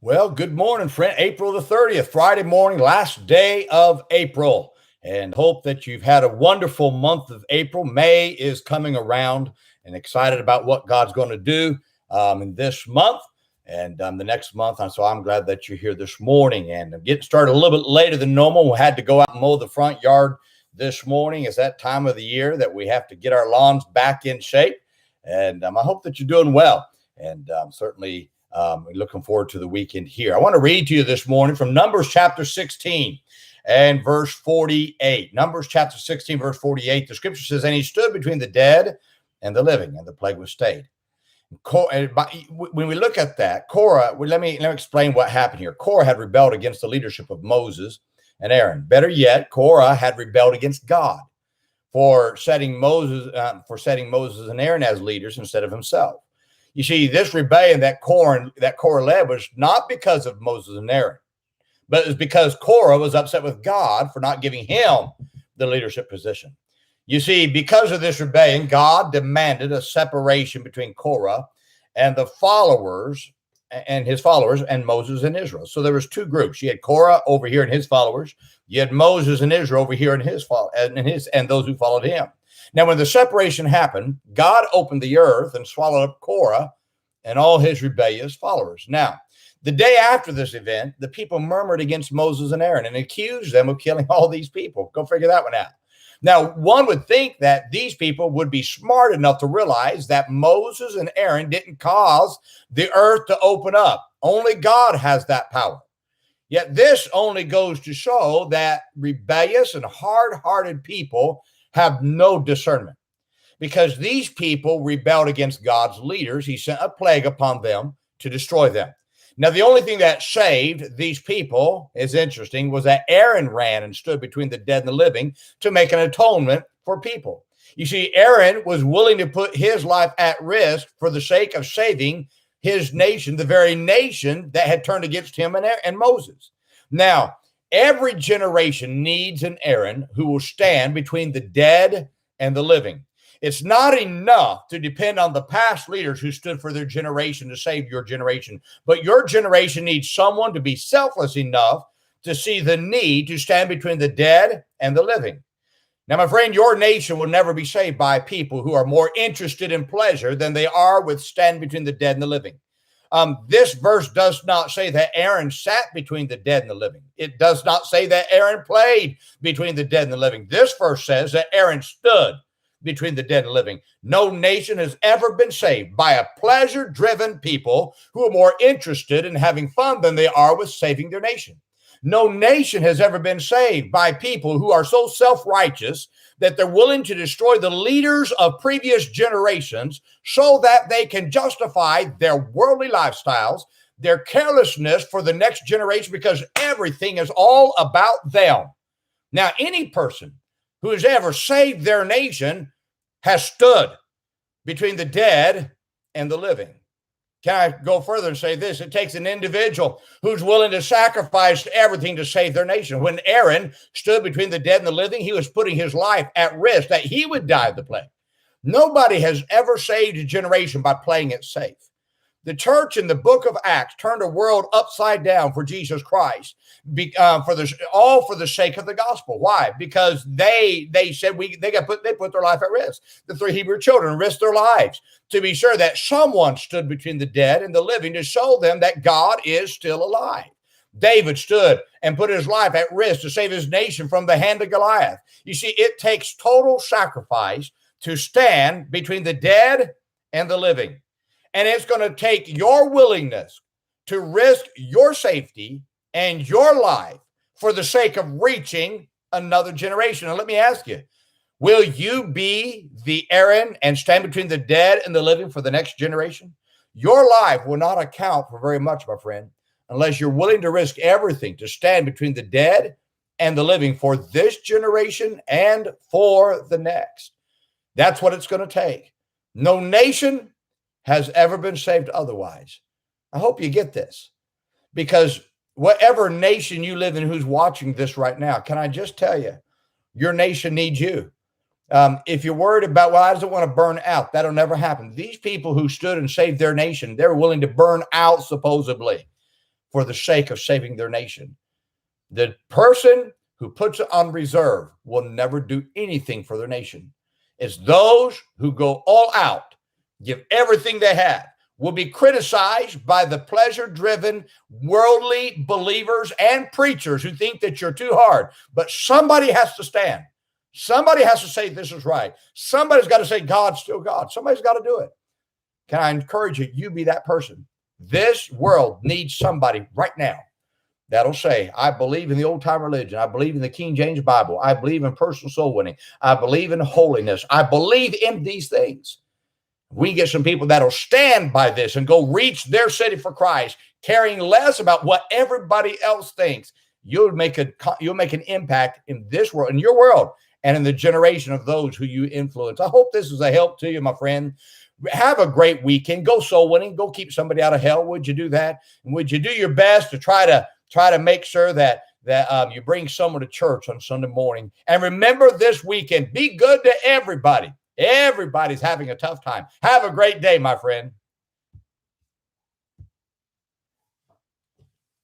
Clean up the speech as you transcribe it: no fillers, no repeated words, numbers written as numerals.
Well, good morning, friend. April the 30th, Friday morning, last day of April. And hope that you've had a wonderful month of April. May is coming around and excited about what God's going to do in this month and the next month. And so I'm glad that you're here this morning. And I'm getting started a little bit later than normal. We had to go out and mow the front yard this morning. It's that time of the year that we have to get our lawns back in shape. And I hope that you're doing well. And certainly looking forward to the weekend here. I want to read to you this morning from Numbers chapter 16 and verse 48. Numbers chapter 16, verse 48. The scripture says, "And he stood between the dead and the living, and the plague was stayed." When we look at that, Korah, let me explain what happened here. Korah had rebelled against the leadership of Moses and Aaron. Better yet, Korah had rebelled against God for setting Moses and Aaron as leaders instead of himself. You see, this rebellion that Korah led was not because of Moses and Aaron, but it was because Korah was upset with God for not giving him the leadership position. You see, because of this rebellion, God demanded a separation between Korah and his followers and Moses and Israel. So there was two groups. You had Korah over here and his followers. You had Moses and Israel over here and and those who followed him. Now, when the separation happened, God opened the earth and swallowed up Korah and all his rebellious followers. Now, the day after this event, the people murmured against Moses and Aaron and accused them of killing all these people. Go figure that one out. Now, one would think that these people would be smart enough to realize that Moses and Aaron didn't cause the earth to open up. Only God has that power. Yet this only goes to show that rebellious and hard-hearted people have no discernment, because these people rebelled against God's leaders. He sent a plague upon them to destroy them. Now, the only thing that saved these people, is interesting, was that Aaron ran and stood between the dead and the living to make an atonement for people. You see, Aaron was willing to put his life at risk for the sake of saving his nation, the very nation that had turned against him and Moses. Now, every generation needs an Aaron who will stand between the dead and the living. It's not enough to depend on the past leaders who stood for their generation to save your generation, but your generation needs someone to be selfless enough to see the need to stand between the dead and the living. Now, my friend, your nation will never be saved by people who are more interested in pleasure than they are with standing between the dead and the living. This verse does not say that Aaron sat between the dead and the living. It does not say that Aaron played between the dead and the living. This verse says that Aaron stood between the dead and living. No nation has ever been saved by a pleasure-driven people who are more interested in having fun than they are with saving their nation. No nation has ever been saved by people who are so self-righteous that they're willing to destroy the leaders of previous generations so that they can justify their worldly lifestyles, their carelessness for the next generation, because everything is all about them. Now, any person who has ever saved their nation has stood between the dead and the living. Can I go further and say this? It takes an individual who's willing to sacrifice everything to save their nation. When Aaron stood between the dead and the living, he was putting his life at risk that he would die of the plague. Nobody has ever saved a generation by playing it safe. The church in the book of Acts turned a world upside down for Jesus Christ, all for the sake of the gospel. Why? Because they said they put their life at risk. The three Hebrew children risked their lives to be sure that someone stood between the dead and the living to show them that God is still alive. David stood and put his life at risk to save his nation from the hand of Goliath. You see, it takes total sacrifice to stand between the dead and the living. And it's going to take your willingness to risk your safety and your life for the sake of reaching another generation. And let me ask you, will you be the Aaron and stand between the dead and the living for the next generation? Your life will not account for very much, my friend, unless you're willing to risk everything to stand between the dead and the living for this generation and for the next. That's what it's going to take. No nation has ever been saved otherwise. I hope you get this, because whatever nation you live in who's watching this right now, can I just tell you, your nation needs you. If you're worried about, well, I don't want to burn out, that'll never happen. These people who stood and saved their nation, they're willing to burn out supposedly for the sake of saving their nation. The person who puts it on reserve will never do anything for their nation. It's those who go all out, give everything they have, will be criticized by the pleasure-driven, worldly believers and preachers who think that you're too hard. But somebody has to stand. Somebody has to say this is right. Somebody's got to say God's still God. Somebody's got to do it. Can I encourage you? You be that person. This world needs somebody right now that'll say, I believe in the old-time religion. I believe in the King James Bible. I believe in personal soul winning. I believe in holiness. I believe in these things. We get some people that'll stand by this and go reach their city for Christ, caring less about what everybody else thinks. You'll make an impact in this world, in your world, and in the generation of those who you influence. I hope this is a help to you, my friend. Have a great weekend. Go soul winning. Go keep somebody out of hell. Would you do that? And would you do your best to try to make sure that you bring someone to church on Sunday morning? And remember this weekend, be good to everybody. Everybody's having a tough time. Have a great day, my friend.